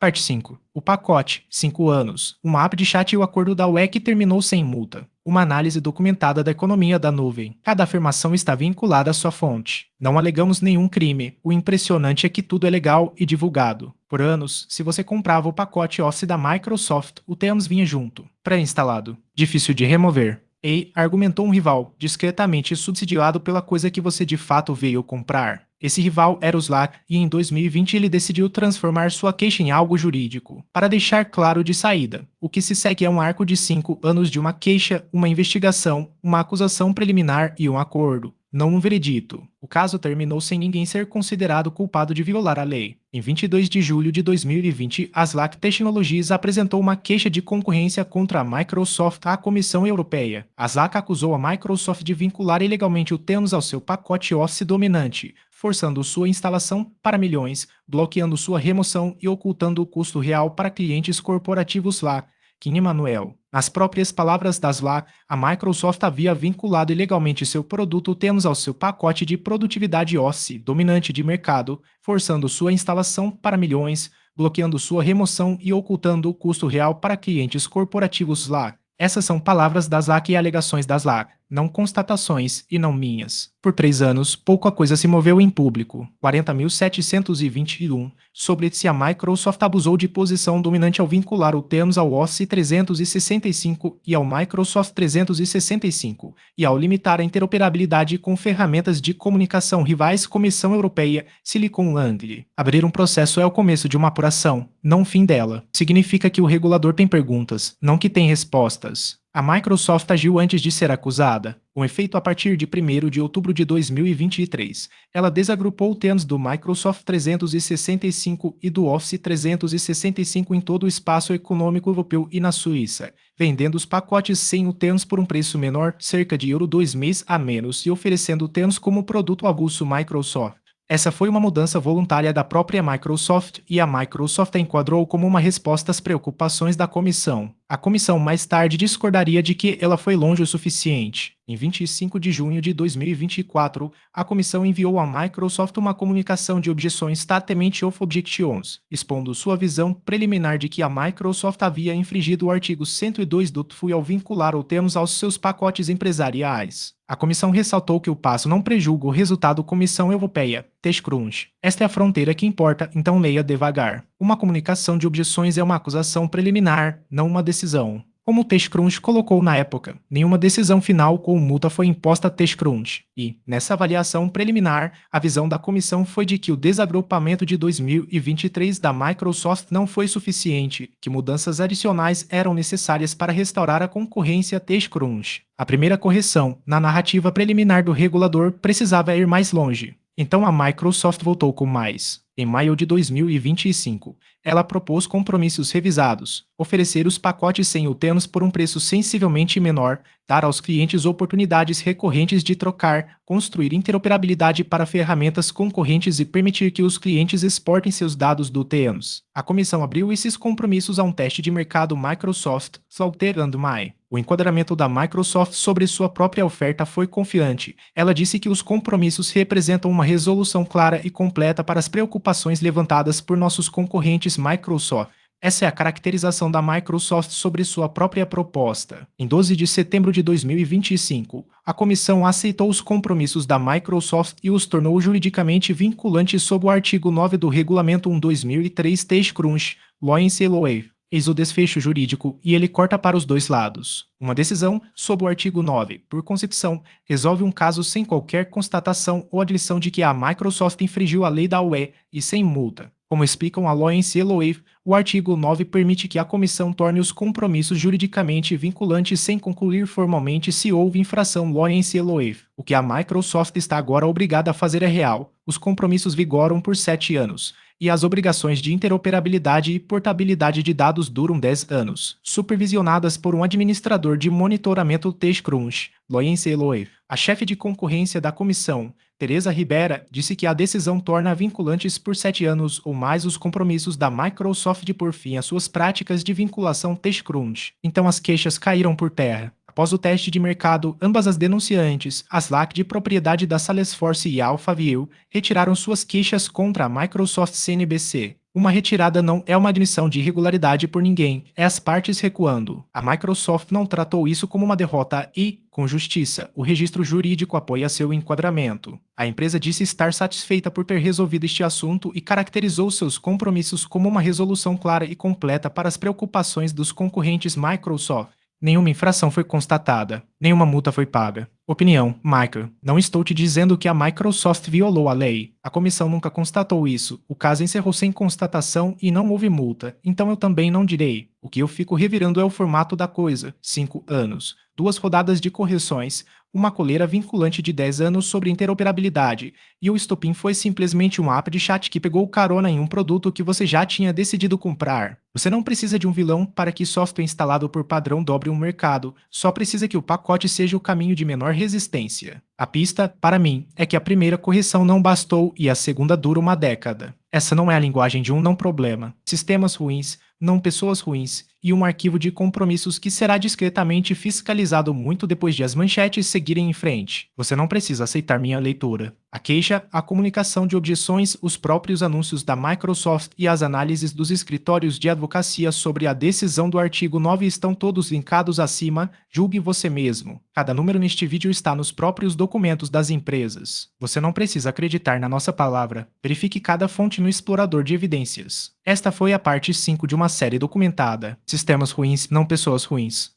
Parte 5. O pacote, 5 anos. Uma app de chat e o acordo da UE que terminou sem multa. Uma análise documentada da economia da nuvem. Cada afirmação está vinculada à sua fonte. Não alegamos nenhum crime. O impressionante é que tudo é legal e divulgado. Por anos, se você comprava o pacote Office da Microsoft, o Teams vinha junto, pré-instalado. Difícil de remover. E argumentou um rival, discretamente subsidiado pela coisa que você de fato veio comprar. Esse rival era o Slack e em 2020 ele decidiu transformar sua queixa em algo jurídico, para deixar claro de saída. O que se segue é um arco de 5 anos de uma queixa, uma investigação, uma acusação preliminar e um acordo, não um veredito. O caso terminou sem ninguém ser considerado culpado de violar a lei. Em 22 de julho de 2020, a Slack Technologies apresentou uma queixa de concorrência contra a Microsoft à Comissão Europeia. A Slack acusou a Microsoft de vincular ilegalmente o Teams ao seu pacote Office dominante, forçando sua instalação para milhões, bloqueando sua remoção e ocultando o custo real para clientes corporativos Slack. Kim Emanuel. Nas próprias palavras da Slack, a Microsoft havia vinculado ilegalmente seu produto Teams ao seu pacote de produtividade Office dominante de mercado, forçando sua instalação para milhões, bloqueando sua remoção e ocultando o custo real para clientes corporativos Slack. Essas são palavras da Slack e alegações da Slack, não constatações e não minhas. Por 3 anos, pouca coisa se moveu em público. 40.721 sobre se a Microsoft abusou de posição dominante ao vincular o Teams ao Office 365 e ao Microsoft 365, e ao limitar a interoperabilidade com ferramentas de comunicação rivais Comissão Europeia, Silicon Valley. Abrir um processo é o começo de uma apuração, não o fim dela. Significa que o regulador tem perguntas, não que tem respostas. A Microsoft agiu antes de ser acusada. Com efeito a partir de 1º de outubro de 2023, ela desagrupou o Teams do Microsoft 365 e do Office 365 em todo o espaço econômico europeu e na Suíça, vendendo os pacotes sem o Teams por um preço menor, cerca de €2 a menos, e oferecendo o Teams como produto avulso Microsoft. Essa foi uma mudança voluntária da própria Microsoft e a Microsoft a enquadrou como uma resposta às preocupações da comissão. A comissão mais tarde discordaria de que ela foi longe o suficiente. Em 25 de junho de 2024, a comissão enviou à Microsoft uma comunicação de objeções Statement of Objections, expondo sua visão preliminar de que a Microsoft havia infringido o artigo 102 do TFUE ao vincular o Teams aos seus pacotes empresariais. A comissão ressaltou que o passo não prejulga o resultado Comissão Europeia, TechCrunch. Esta é a fronteira que importa, então leia devagar. Uma comunicação de objeções é uma acusação preliminar, não uma decisão. Como o TechCrunch colocou na época, nenhuma decisão final com multa foi imposta a TechCrunch, e, nessa avaliação preliminar, a visão da comissão foi de que o desagrupamento de 2023 da Microsoft não foi suficiente, que mudanças adicionais eram necessárias para restaurar a concorrência a TechCrunch. A primeira correção, na narrativa preliminar do regulador, precisava ir mais longe. Então a Microsoft voltou com mais. Em maio de 2025, ela propôs compromissos revisados, oferecer os pacotes sem o Teams por um preço sensivelmente menor, dar aos clientes oportunidades recorrentes de trocar, construir interoperabilidade para ferramentas concorrentes e permitir que os clientes exportem seus dados do Teams. A comissão abriu esses compromissos a um teste de mercado Microsoft, Slaughter and My. O enquadramento da Microsoft sobre sua própria oferta foi confiante. Ela disse que os compromissos representam uma resolução clara e completa para as preocupações levantadas por nossos concorrentes Microsoft. Essa é a caracterização da Microsoft sobre sua própria proposta. Em 12 de setembro de 2025, a comissão aceitou os compromissos da Microsoft e os tornou juridicamente vinculantes sob o artigo 9 do Regulamento 1/2003 TechCrunch, Law and Wave. Eis o desfecho jurídico e ele corta para os dois lados. Uma decisão, sob o artigo 9, por concepção, resolve um caso sem qualquer constatação ou admissão de que a Microsoft infringiu a lei da UE e sem multa. Como explicam a Law and Wave, o artigo 9 permite que a comissão torne os compromissos juridicamente vinculantes sem concluir formalmente se houve infração Law and Wave. O que a Microsoft está agora obrigada a fazer é real. Os compromissos vigoram por 7 anos. E as obrigações de interoperabilidade e portabilidade de dados duram 10 anos, supervisionadas por um administrador de monitoramento TechCrunch, Law and Wave. A chefe de concorrência da comissão, Teresa Ribera, disse que a decisão torna vinculantes por 7 anos ou mais os compromissos da Microsoft de pôr fim às suas práticas de vinculação TechCrunch. Então as queixas caíram por terra. Após o teste de mercado, ambas as denunciantes, a Slack de propriedade da Salesforce e a Alphaville, retiraram suas queixas contra a Microsoft CNBC. Uma retirada não é uma admissão de irregularidade por ninguém, é as partes recuando. A Microsoft não tratou isso como uma derrota e, com justiça, o registro jurídico apoia seu enquadramento. A empresa disse estar satisfeita por ter resolvido este assunto e caracterizou seus compromissos como uma resolução clara e completa para as preocupações dos concorrentes Microsoft. Nenhuma infração foi constatada, nenhuma multa foi paga. Opinião, Michael. Não estou te dizendo que a Microsoft violou a lei. A comissão nunca constatou isso. O caso encerrou sem constatação e não houve multa. Então eu também não direi. O que eu fico revirando é o formato da coisa. 5 anos. 2 rodadas de correções. Uma coleira vinculante de 10 anos sobre interoperabilidade. E o estopim foi simplesmente um app de chat que pegou carona em um produto que você já tinha decidido comprar. Você não precisa de um vilão para que software instalado por padrão dobre um mercado. Só precisa que o pacote seja o caminho de menor resistência. A pista, para mim, é que a primeira correção não bastou e a segunda dura uma década. Essa não é a linguagem de um não problema. Sistemas ruins, não pessoas ruins, e um arquivo de compromissos que será discretamente fiscalizado muito depois de as manchetes seguirem em frente. Você não precisa aceitar minha leitura. A queixa, a comunicação de objeções, os próprios anúncios da Microsoft e as análises dos escritórios de advocacia sobre a decisão do artigo 9 estão todos linkados acima, julgue você mesmo. Cada número neste vídeo está nos próprios documentos das empresas. Você não precisa acreditar na nossa palavra. Verifique cada fonte no explorador de evidências. Esta foi a parte 5 de uma série documentada. Sistemas ruins, não pessoas ruins.